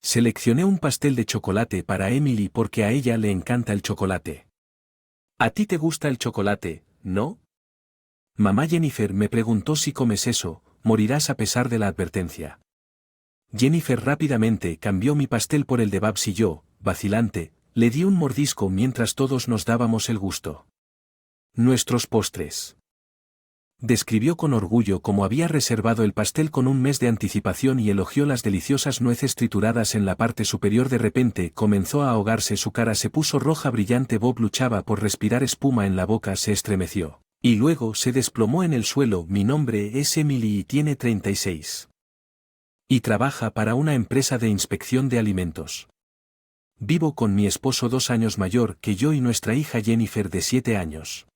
Seleccioné un pastel de chocolate para Emily porque a ella le encanta el chocolate. ¿A ti te gusta el chocolate, no? Mamá Jennifer me preguntó si comes eso, morirás a pesar de la advertencia. Jennifer rápidamente cambió mi pastel por el de Babs y yo, vacilante, le di un mordisco mientras todos nos dábamos el gusto. Nuestros postres. Describió con orgullo cómo había reservado el pastel con un mes de anticipación y elogió las deliciosas nueces trituradas en la parte superior. De repente comenzó a ahogarse, su cara se puso roja brillante. Bob luchaba por respirar, espuma en la boca, se estremeció. Y luego se desplomó en el suelo. Mi nombre es Emily y tiene 36. Y trabaja para una empresa de inspección de alimentos. Vivo con mi esposo 2 años mayor que yo y nuestra hija Jennifer de 7 años.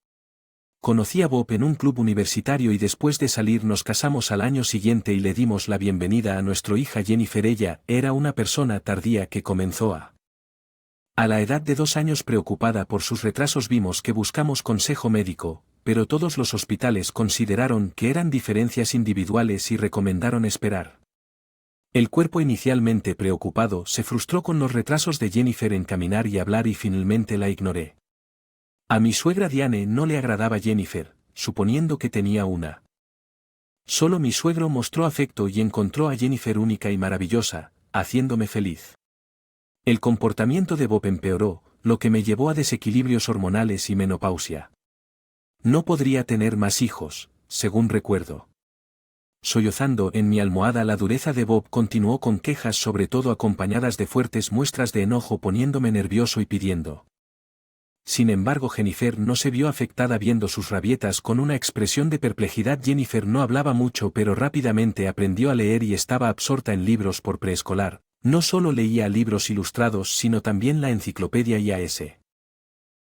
Conocí a Bob en un club universitario y después de salir nos casamos al año siguiente y le dimos la bienvenida a nuestra hija Jennifer. Ella era una persona tardía que comenzó a la edad de 2 años preocupada por sus retrasos. Vimos que buscamos consejo médico, pero todos los hospitales consideraron que eran diferencias individuales y recomendaron esperar. El cuerpo, inicialmente preocupado, se frustró con los retrasos de Jennifer en caminar y hablar y finalmente la ignoré. A mi suegra Diane no le agradaba Jennifer, suponiendo que tenía una. Solo mi suegro mostró afecto y encontró a Jennifer única y maravillosa, haciéndome feliz. El comportamiento de Bob empeoró, lo que me llevó a desequilibrios hormonales y menopausia. No podría tener más hijos, según recuerdo. Sollozando en mi almohada, la dureza de Bob continuó con quejas, sobre todo acompañadas de fuertes muestras de enojo, poniéndome nervioso y pidiendo. Sin embargo, Jennifer no se vio afectada viendo sus rabietas con una expresión de perplejidad. Jennifer no hablaba mucho, pero rápidamente aprendió a leer y estaba absorta en libros por preescolar. No solo leía libros ilustrados, sino también la enciclopedia IAS.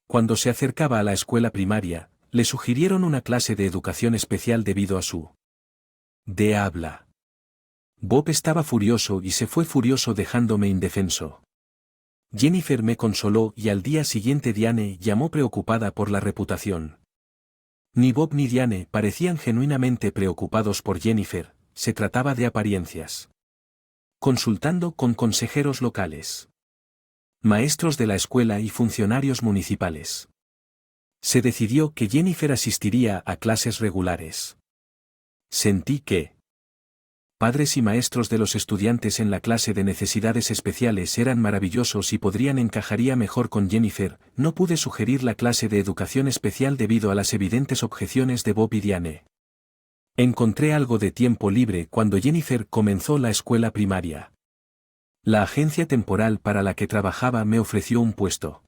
Cuando se acercaba a la escuela primaria, le sugirieron una clase de educación especial debido a su habla. Bob estaba furioso y se fue furioso dejándome indefenso. Jennifer me consoló y al día siguiente Diane llamó preocupada por la reputación. Ni Bob ni Diane parecían genuinamente preocupados por Jennifer, se trataba de apariencias. Consultando con consejeros locales, maestros de la escuela y funcionarios municipales, se decidió que Jennifer asistiría a clases regulares. Sentí que padres y maestros de los estudiantes en la clase de necesidades especiales eran maravillosos y encajaría mejor con Jennifer. No pude sugerir la clase de educación especial debido a las evidentes objeciones de Bob y Diane. Encontré algo de tiempo libre cuando Jennifer comenzó la escuela primaria. La agencia temporal para la que trabajaba me ofreció un puesto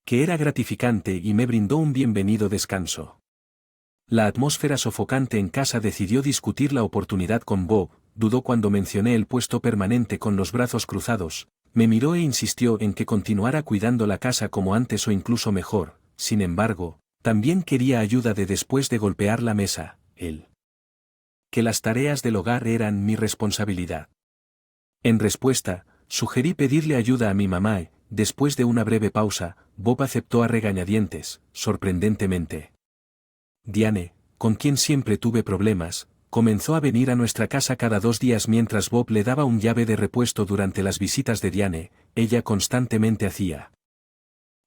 que era gratificante y me brindó un bienvenido descanso. La atmósfera sofocante en casa decidió discutir la oportunidad con Bob. Dudó cuando mencioné el puesto permanente con los brazos cruzados, me miró e insistió en que continuara cuidando la casa como antes o incluso mejor. Sin embargo, también quería ayuda después de golpear la mesa, que las tareas del hogar eran mi responsabilidad. En respuesta, sugerí pedirle ayuda a mi mamá. Después de una breve pausa, Bob aceptó a regañadientes, sorprendentemente. Diane, con quien siempre tuve problemas, comenzó a venir a nuestra casa cada 2 días mientras Bob le daba un llave de repuesto durante las visitas de Diane. Ella constantemente hacía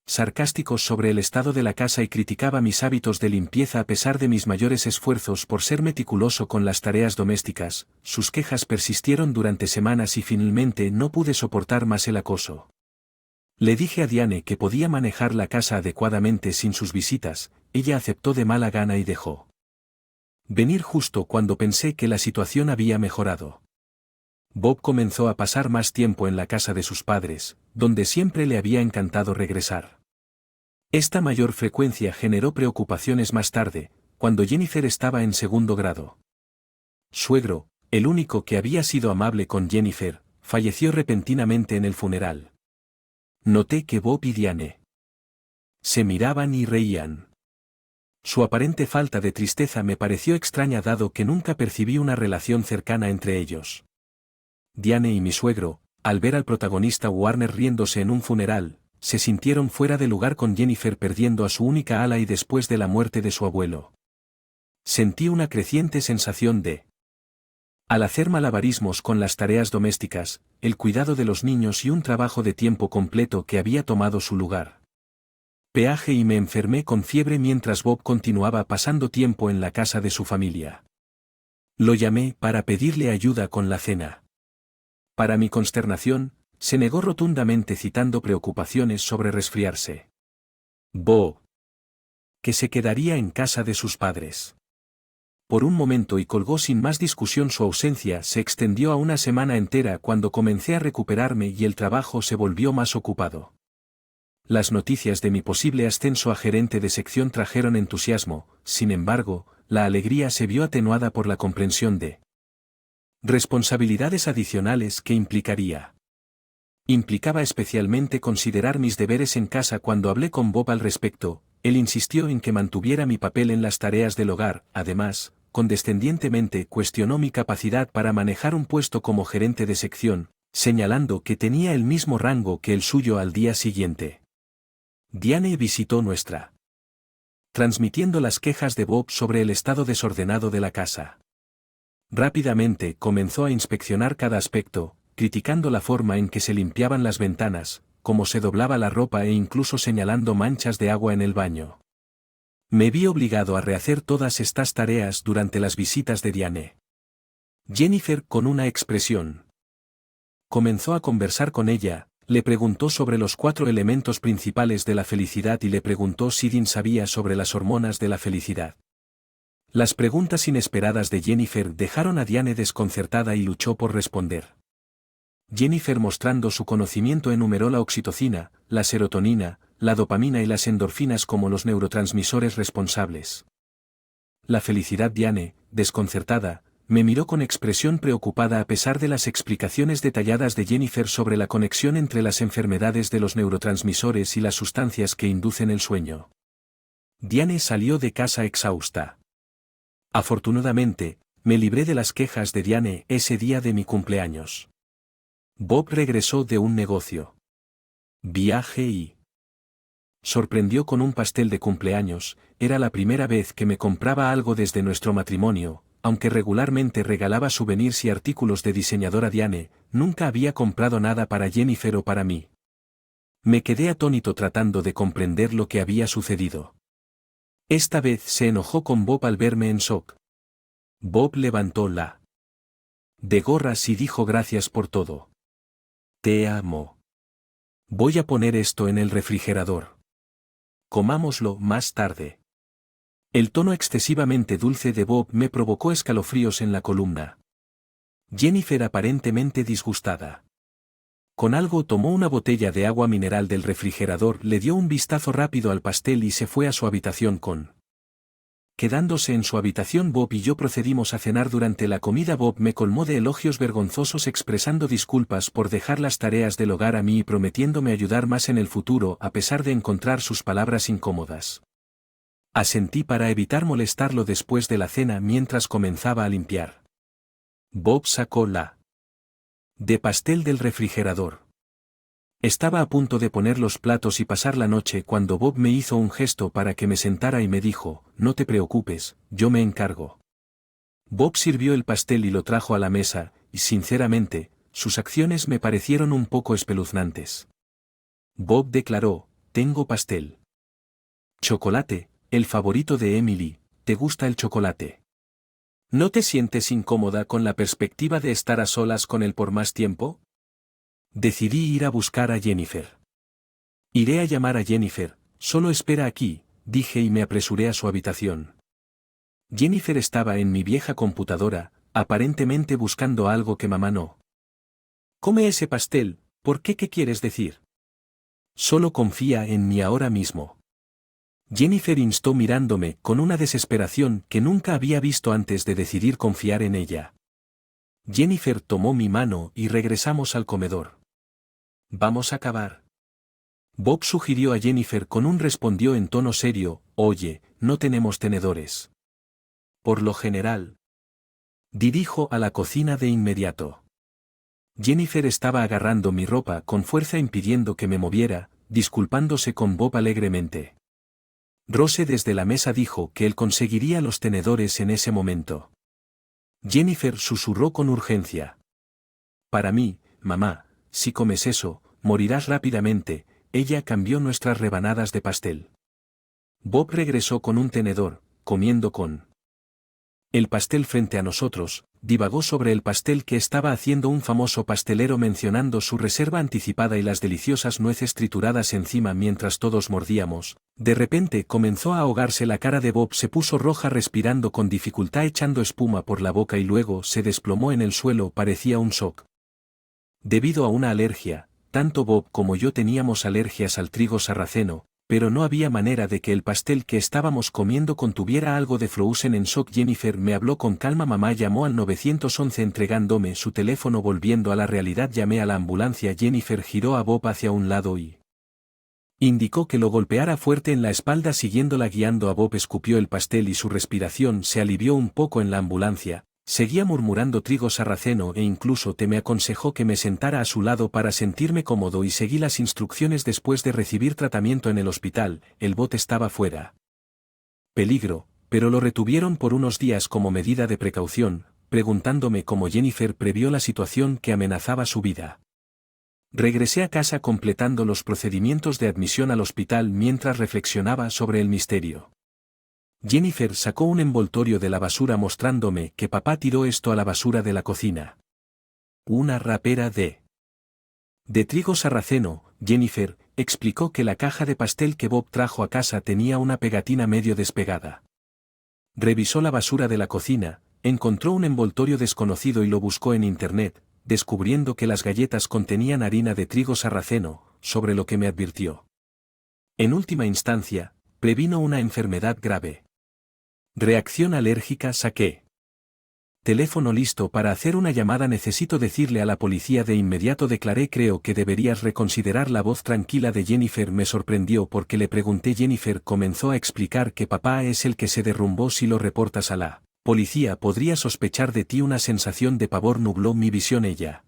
sarcásticos sobre el estado de la casa y criticaba mis hábitos de limpieza a pesar de mis mayores esfuerzos por ser meticuloso con las tareas domésticas. Sus quejas persistieron durante semanas y finalmente no pude soportar más el acoso. Le dije a Diane que podía manejar la casa adecuadamente sin sus visitas. Ella aceptó de mala gana y dejó venir justo cuando pensé que la situación había mejorado. Bob comenzó a pasar más tiempo en la casa de sus padres, donde siempre le había encantado regresar. Esta mayor frecuencia generó preocupaciones más tarde, cuando Jennifer estaba en 2º grado. Suegro, el único que había sido amable con Jennifer, falleció repentinamente en el funeral. Noté que Bob y Diane se miraban y reían. Su aparente falta de tristeza me pareció extraña dado que nunca percibí una relación cercana entre ellos. Diane y mi suegro, al ver al protagonista Warner riéndose en un funeral, se sintieron fuera de lugar con Jennifer perdiendo a su única ala y después de la muerte de su abuelo. Sentí una creciente sensación de Al hacer malabarismos con las tareas domésticas, el cuidado de los niños y un trabajo de tiempo completo que había tomado su lugar. Peaje y me enfermé con fiebre mientras Bob continuaba pasando tiempo en la casa de su familia. Lo llamé para pedirle ayuda con la cena. Para mi consternación, se negó rotundamente citando preocupaciones sobre resfriarse. Bob. Que se quedaría en casa de sus padres. Por un momento y colgó sin más discusión. Su ausencia se extendió a una semana entera cuando comencé a recuperarme y el trabajo se volvió más ocupado. Las noticias de mi posible ascenso a gerente de sección trajeron entusiasmo, sin embargo, la alegría se vio atenuada por la comprensión de responsabilidades adicionales que implicaría. Implicaba especialmente considerar mis deberes en casa. Cuando hablé con Bob al respecto, él insistió en que mantuviera mi papel en las tareas del hogar. Además, condescendientemente cuestionó mi capacidad para manejar un puesto como gerente de sección, señalando que tenía el mismo rango que el suyo. Al día siguiente, Diane visitó nuestra, transmitiendo las quejas de Bob sobre el estado desordenado de la casa. Rápidamente comenzó a inspeccionar cada aspecto, criticando la forma en que se limpiaban las ventanas, cómo se doblaba la ropa e incluso señalando manchas de agua en el baño. Me vi obligado a rehacer todas estas tareas durante las visitas de Diane. Jennifer, con una expresión, comenzó a conversar con ella. Le preguntó sobre los 4 elementos principales de la felicidad y le preguntó si Dean sabía sobre las hormonas de la felicidad. Las preguntas inesperadas de Jennifer dejaron a Diane desconcertada y luchó por responder. Jennifer, mostrando su conocimiento, enumeró la oxitocina, la serotonina, la dopamina y las endorfinas como los neurotransmisores responsables. La felicidad. Diane, desconcertada, me miró con expresión preocupada a pesar de las explicaciones detalladas de Jennifer sobre la conexión entre las enfermedades de los neurotransmisores y las sustancias que inducen el sueño. Diane salió de casa exhausta. Afortunadamente, me libré de las quejas de Diane ese día de mi cumpleaños. Bob regresó de un negocio. Viaje y sorprendió con un pastel de cumpleaños. Era la primera vez que me compraba algo desde nuestro matrimonio. Aunque regularmente regalaba souvenirs y artículos de diseñador a Diane, nunca había comprado nada para Jennifer o para mí. Me quedé atónito tratando de comprender lo que había sucedido. Esta vez se enojó con Bob al verme en shock. Bob levantó la de gorras y dijo: gracias por todo. Te amo. Voy a poner esto en el refrigerador. Comámoslo más tarde. El tono excesivamente dulce de Bob me provocó escalofríos en la columna. Jennifer, aparentemente disgustada con algo, tomó una botella de agua mineral del refrigerador, le dio un vistazo rápido al pastel y se fue a su habitación. Quedándose en su habitación, Bob y yo procedimos a cenar. Durante la comida Bob me colmó de elogios vergonzosos, expresando disculpas por dejar las tareas del hogar a mí y prometiéndome ayudar más en el futuro a pesar de encontrar sus palabras incómodas. Asentí para evitar molestarlo después de la cena mientras comenzaba a limpiar. Bob sacó la de pastel del refrigerador. Estaba a punto de poner los platos y pasar la noche cuando Bob me hizo un gesto para que me sentara y me dijo: no te preocupes, yo me encargo. Bob sirvió el pastel y lo trajo a la mesa, y sinceramente, sus acciones me parecieron un poco espeluznantes. Bob declaró: tengo pastel. Chocolate, el favorito de Emily. ¿Te gusta el chocolate? ¿No te sientes incómoda con la perspectiva de estar a solas con él por más tiempo? Decidí ir a buscar a Jennifer. Iré a llamar a Jennifer, solo espera aquí, dije y me apresuré a su habitación. Jennifer estaba en mi vieja computadora, aparentemente buscando algo que mamá no. Come ese pastel, ¿por qué? ¿Qué quieres decir? Solo confía en mí ahora mismo. Jennifer instó mirándome con una desesperación que nunca había visto antes de decidir confiar en ella. Jennifer tomó mi mano y regresamos al comedor. ¿Vamos a acabar? Bob sugirió a Jennifer. Respondió en tono serio: oye, no tenemos tenedores. Por lo general. Dirijo a la cocina de inmediato. Jennifer estaba agarrando mi ropa con fuerza impidiendo que me moviera, disculpándose con Bob alegremente. Rose desde la mesa dijo que él conseguiría los tenedores en ese momento. Jennifer susurró con urgencia. Para mí, mamá, si comes eso, morirás rápidamente. Ella cambió nuestras rebanadas de pastel. Bob regresó con un tenedor, comiendo con el pastel frente a nosotros, divagó sobre el pastel que estaba haciendo un famoso pastelero mencionando su reserva anticipada y las deliciosas nueces trituradas encima mientras todos mordíamos. De repente comenzó a ahogarse la cara de Bob, se puso roja respirando con dificultad echando espuma por la boca y luego se desplomó en el suelo, parecía un shock. Debido a una alergia, tanto Bob como yo teníamos alergias al trigo sarraceno, pero no había manera de que el pastel que estábamos comiendo contuviera algo de frozen en shock. Jennifer me habló con calma. Mamá llamó al 911 entregándome su teléfono. Volviendo a la realidad, llamé a la ambulancia. Jennifer giró a Bob hacia un lado y indicó que lo golpeara fuerte en la espalda. Siguiéndola guiando a Bob escupió el pastel y su respiración se alivió un poco. En la ambulancia seguía murmurando trigo sarraceno e incluso me aconsejó que me sentara a su lado para sentirme cómodo y seguí las instrucciones. Después de recibir tratamiento en el hospital, el bot estaba fuera peligro, pero lo retuvieron por unos días como medida de precaución, preguntándome cómo Jennifer previó la situación que amenazaba su vida. Regresé a casa completando los procedimientos de admisión al hospital mientras reflexionaba sobre el misterio. Jennifer sacó un envoltorio de la basura mostrándome que papá tiró esto a la basura de la cocina. Una rapera de trigo sarraceno. Jennifer explicó que la caja de pastel que Bob trajo a casa tenía una pegatina medio despegada. Revisó la basura de la cocina, encontró un envoltorio desconocido y lo buscó en internet, descubriendo que las galletas contenían harina de trigo sarraceno, sobre lo que me advirtió. En última instancia, previno una enfermedad grave. Reacción alérgica. Saqué teléfono listo para hacer una llamada. Necesito decirle a la policía de inmediato, declaré. Creo que deberías reconsiderar. La voz tranquila de Jennifer me sorprendió porque le pregunté. Jennifer comenzó a explicar que papá es el que se derrumbó. Si lo reportas a la policía podría sospechar de ti. Una sensación de pavor nubló mi visión. Ella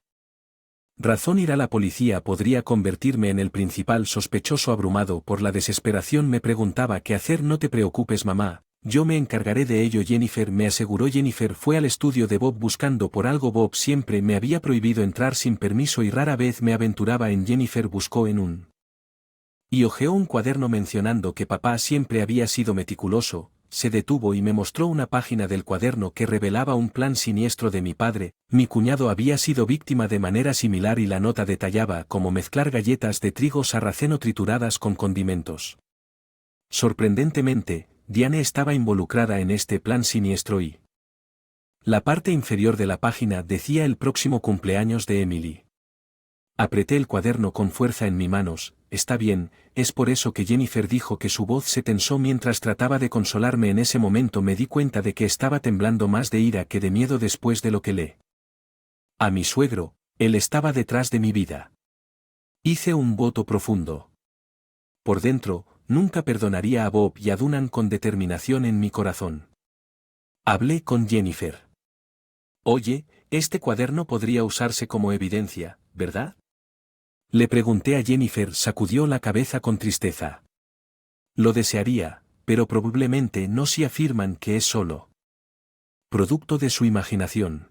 razón, ir a la policía podría convertirme en el principal sospechoso. Abrumado por la desesperación me preguntaba qué hacer. No te preocupes, mamá. Yo me encargaré de ello, Jennifer me aseguró. Jennifer fue al estudio de Bob buscando por algo. Bob siempre me había prohibido entrar sin permiso y rara vez me aventuraba en. Jennifer buscó en un y hojeó un cuaderno mencionando que papá siempre había sido meticuloso. Se detuvo y me mostró una página del cuaderno que revelaba un plan siniestro de mi padre. Mi cuñado había sido víctima de manera similar y la nota detallaba cómo mezclar galletas de trigo sarraceno trituradas con condimentos. Sorprendentemente, Diane estaba involucrada en este plan siniestro y la parte inferior de la página decía el próximo cumpleaños de Emily. Apreté el cuaderno con fuerza en mis manos. Está bien, es por eso que Jennifer dijo que su voz se tensó mientras trataba de consolarme. En ese momento me di cuenta de que estaba temblando más de ira que de miedo después de lo que le a mi suegro. Él estaba detrás de mi vida. Hice un voto profundo. Por dentro, nunca perdonaría a Bob y a Dunan. Con determinación en mi corazón hablé con Jennifer. Oye, este cuaderno podría usarse como evidencia, ¿verdad? Le pregunté a Jennifer. Sacudió la cabeza con tristeza. Lo desearía, pero probablemente no, si afirman que es solo producto de su imaginación.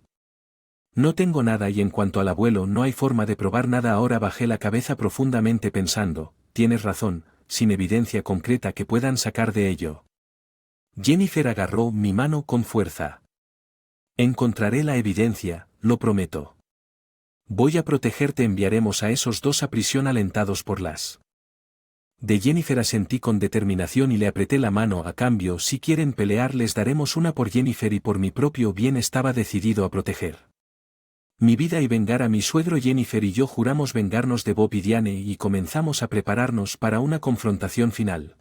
No tengo nada y en cuanto al abuelo no hay forma de probar nada. Ahora bajé la cabeza profundamente pensando, tienes razón, sin evidencia concreta que puedan sacar de ello. Jennifer agarró mi mano con fuerza. Encontraré la evidencia, lo prometo. Voy a protegerte. Enviaremos a esos dos a prisión alentados por las de Jennifer. Asentí con determinación y le apreté la mano. A cambio, si quieren pelear les daremos una. Por Jennifer y por mi propio bien estaba decidido a proteger mi vida y vengar a mi suegro. Jennifer y yo juramos vengarnos de Bob y Diane y comenzamos a prepararnos para una confrontación final.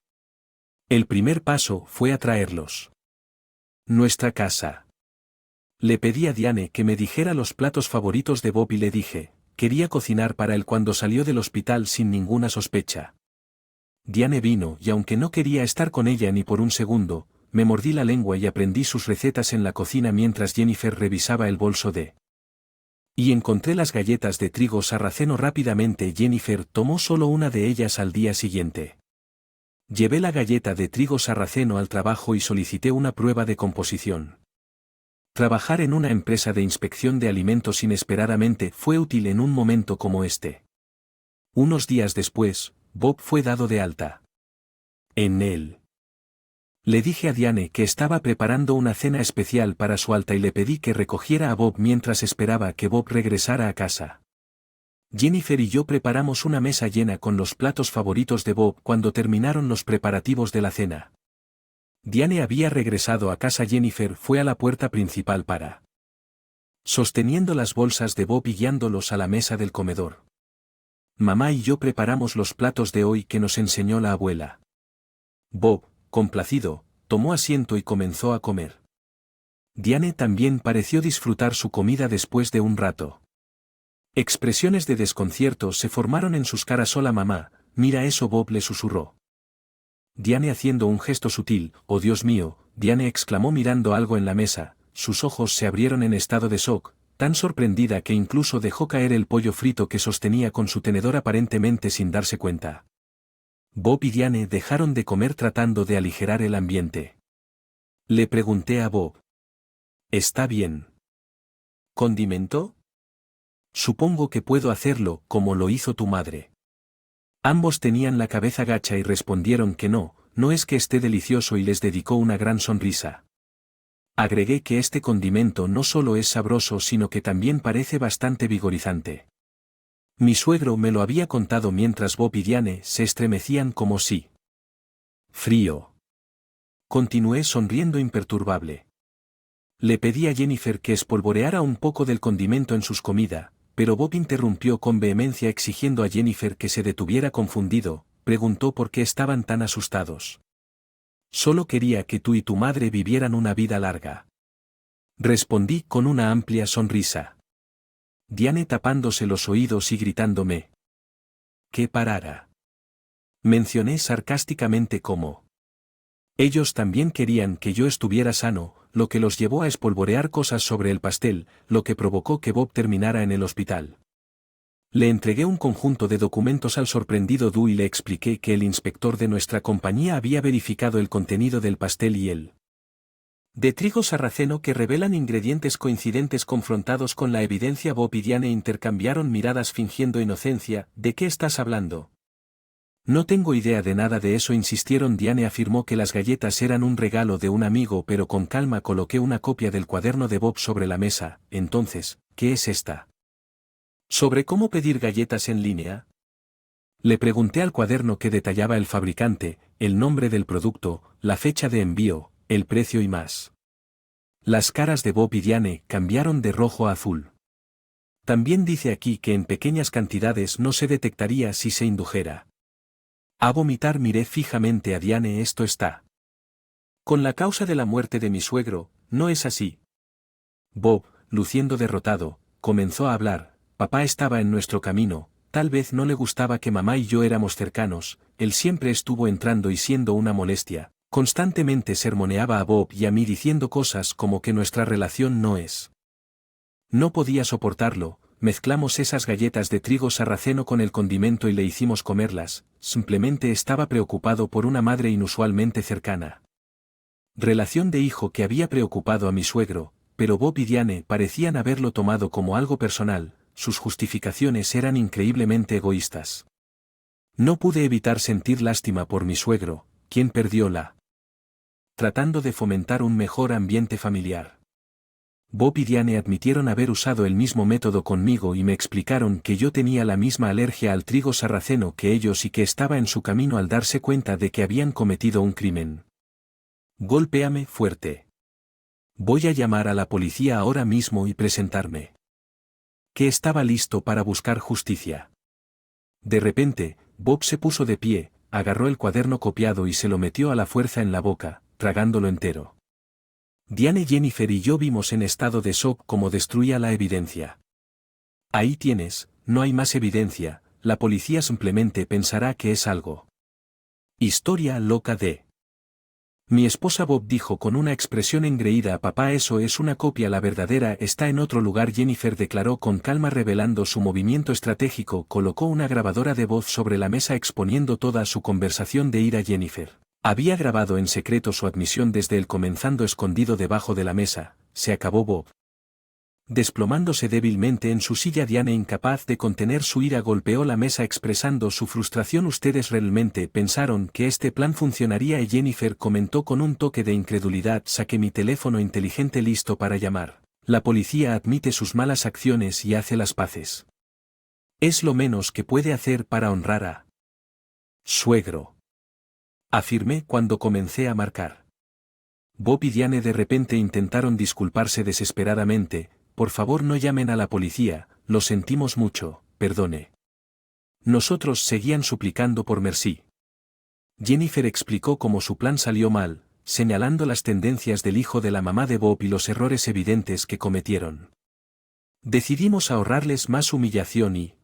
El primer paso fue atraerlos nuestra casa. Le pedí a Diane que me dijera los platos favoritos de Bob y le dije, quería cocinar para él. Cuando salió del hospital sin ninguna sospecha, Diane vino y aunque no quería estar con ella ni por un segundo, me mordí la lengua y aprendí sus recetas en la cocina mientras Jennifer revisaba el bolso y encontré las galletas de trigo sarraceno rápidamente. Jennifer tomó solo una de ellas al día siguiente. Llevé la galleta de trigo sarraceno al trabajo y solicité una prueba de composición. Trabajar en una empresa de inspección de alimentos inesperadamente fue útil en un momento como este. Unos días después, Bob fue dado de alta. En él. Le dije a Diane que estaba preparando una cena especial para su alta y le pedí que recogiera a Bob mientras esperaba que Bob regresara a casa. Jennifer y yo preparamos una mesa llena con los platos favoritos de Bob cuando terminaron los preparativos de la cena. Diane había regresado a casa. Jennifer fue a la puerta principal sosteniendo las bolsas de Bob y guiándolos a la mesa del comedor. Mamá y yo preparamos los platos de hoy que nos enseñó la abuela. Bob, complacido, tomó asiento y comenzó a comer. Diane también pareció disfrutar su comida después de un rato. Expresiones de desconcierto se formaron en sus caras. Hola mamá, mira eso, Bob le susurró. Diane haciendo un gesto sutil. Oh Dios mío, Diane exclamó mirando algo en la mesa, sus ojos se abrieron en estado de shock, tan sorprendida que incluso dejó caer el pollo frito que sostenía con su tenedor aparentemente sin darse cuenta. Bob y Diane dejaron de comer tratando de aligerar el ambiente. Le pregunté a Bob. ¿Está bien? ¿Condimento? Supongo que puedo hacerlo, como lo hizo tu madre. Ambos tenían la cabeza gacha y respondieron que no, no es que esté delicioso, y les dedicó una gran sonrisa. Agregué que este condimento no solo es sabroso sino que también parece bastante vigorizante. Mi suegro me lo había contado mientras Bob y Diane se estremecían como si. Frío. Continué sonriendo imperturbable. Le pedí a Jennifer que espolvoreara un poco del condimento en sus comidas, pero Bob interrumpió con vehemencia exigiendo a Jennifer que se detuviera. Confundido, preguntó por qué estaban tan asustados. Solo quería que tú y tu madre vivieran una vida larga. Respondí con una amplia sonrisa. Diane tapándose los oídos y gritándome. Que parara. Mencioné sarcásticamente cómo. Ellos también querían que yo estuviera sano, lo que los llevó a espolvorear cosas sobre el pastel, lo que provocó que Bob terminara en el hospital. Le entregué un conjunto de documentos al sorprendido Du y le expliqué que el inspector de nuestra compañía había verificado el contenido del pastel y el de trigo sarraceno que revelan ingredientes coincidentes. Confrontados con la evidencia, Bob y Diane intercambiaron miradas fingiendo inocencia. ¿De qué estás hablando? No tengo idea de nada de eso, insistieron. Diane afirmó que las galletas eran un regalo de un amigo, pero con calma coloqué una copia del cuaderno de Bob sobre la mesa. Entonces, ¿qué es esta? ¿Sobre cómo pedir galletas en línea? Le pregunté al cuaderno que detallaba el fabricante, el nombre del producto, la fecha de envío, el precio y más. Las caras de Bob y Diane cambiaron de rojo a azul. También dice aquí que en pequeñas cantidades no se detectaría si se indujera a vomitar. Miré fijamente a Diane. Esto está con la causa de la muerte de mi suegro, ¿no es así? Bob, luciendo derrotado, comenzó a hablar. Papá estaba en nuestro camino, tal vez no le gustaba que mamá y yo éramos cercanos, él siempre estuvo entrando y siendo una molestia, constantemente sermoneaba a Bob y a mí diciendo cosas como que nuestra relación no es. No podía soportarlo, mezclamos esas galletas de trigo sarraceno con el condimento y le hicimos comerlas. Simplemente estaba preocupado por una madre inusualmente cercana. Relación de hijo que había preocupado a mi suegro, pero Bob y Diane parecían haberlo tomado como algo personal. Sus justificaciones eran increíblemente egoístas. No pude evitar sentir lástima por mi suegro, quien perdió tratando de fomentar un mejor ambiente familiar. Bob y Diane admitieron haber usado el mismo método conmigo y me explicaron que yo tenía la misma alergia al trigo sarraceno que ellos y que estaba en su camino al darse cuenta de que habían cometido un crimen. Golpéame fuerte. Voy a llamar a la policía ahora mismo y presentarme. Que estaba listo para buscar justicia. De repente, Bob se puso de pie, agarró el cuaderno copiado y se lo metió a la fuerza en la boca, tragándolo entero. Diane, Jennifer y yo vimos en estado de shock cómo destruía la evidencia. Ahí tienes, no hay más evidencia, la policía simplemente pensará que es algo. Historia loca de. Mi esposa, Bob dijo con una expresión engreída. Papá, eso es una copia, la verdadera está en otro lugar. Jennifer declaró con calma revelando su movimiento estratégico. Colocó una grabadora de voz sobre la mesa exponiendo toda su conversación de ira. Jennifer había grabado en secreto su admisión desde el comenzando escondido debajo de la mesa. se acabó Bob. Desplomándose débilmente en su silla, Diane, incapaz de contener su ira, golpeó la mesa expresando su frustración. ¿Ustedes realmente pensaron que este plan funcionaría? Y Jennifer comentó con un toque de incredulidad: saqué mi teléfono inteligente listo para llamar. La policía admite sus malas acciones y hace las paces. Es lo menos que puede hacer para honrar a suegro, afirmé cuando comencé a marcar. Bob y Diane de repente intentaron disculparse desesperadamente. Por favor, no llamen a la policía, lo sentimos mucho, perdone. Nosotros seguían suplicando por Mercy. Jennifer explicó cómo su plan salió mal, señalando las tendencias del hijo de la mamá de Bob y los errores evidentes que cometieron. Decidimos ahorrarles más humillación y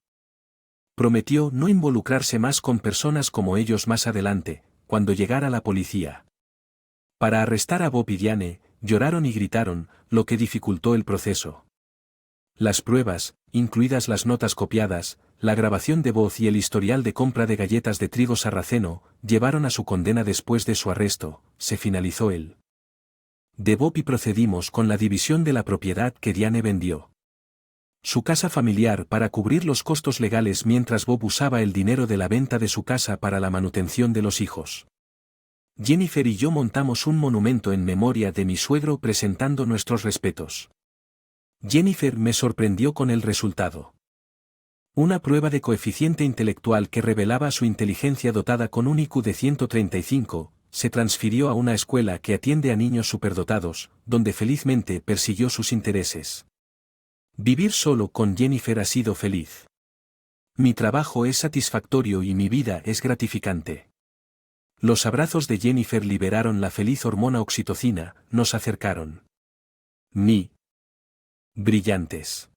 prometió no involucrarse más con personas como ellos más adelante, cuando llegara la policía. Para arrestar a Bob y Diane, lloraron y gritaron, lo que dificultó el proceso. Las pruebas, incluidas las notas copiadas, la grabación de voz y el historial de compra de galletas de trigo sarraceno, llevaron a su condena. Después de su arresto, se finalizó el de Bob y procedimos con la división de la propiedad que Diane vendió. Su casa familiar para cubrir los costos legales, mientras Bob usaba el dinero de la venta de su casa para la manutención de los hijos. Jennifer y yo montamos un monumento en memoria de mi suegro presentando nuestros respetos. Jennifer me sorprendió con el resultado. Una prueba de coeficiente intelectual que revelaba su inteligencia, dotada con un IQ de 135, se transfirió a una escuela que atiende a niños superdotados, donde felizmente persiguió sus intereses. Vivir solo con Jennifer ha sido feliz. Mi trabajo es satisfactorio y mi vida es gratificante. Los abrazos de Jennifer liberaron la feliz hormona oxitocina, nos acercaron. Brillantes.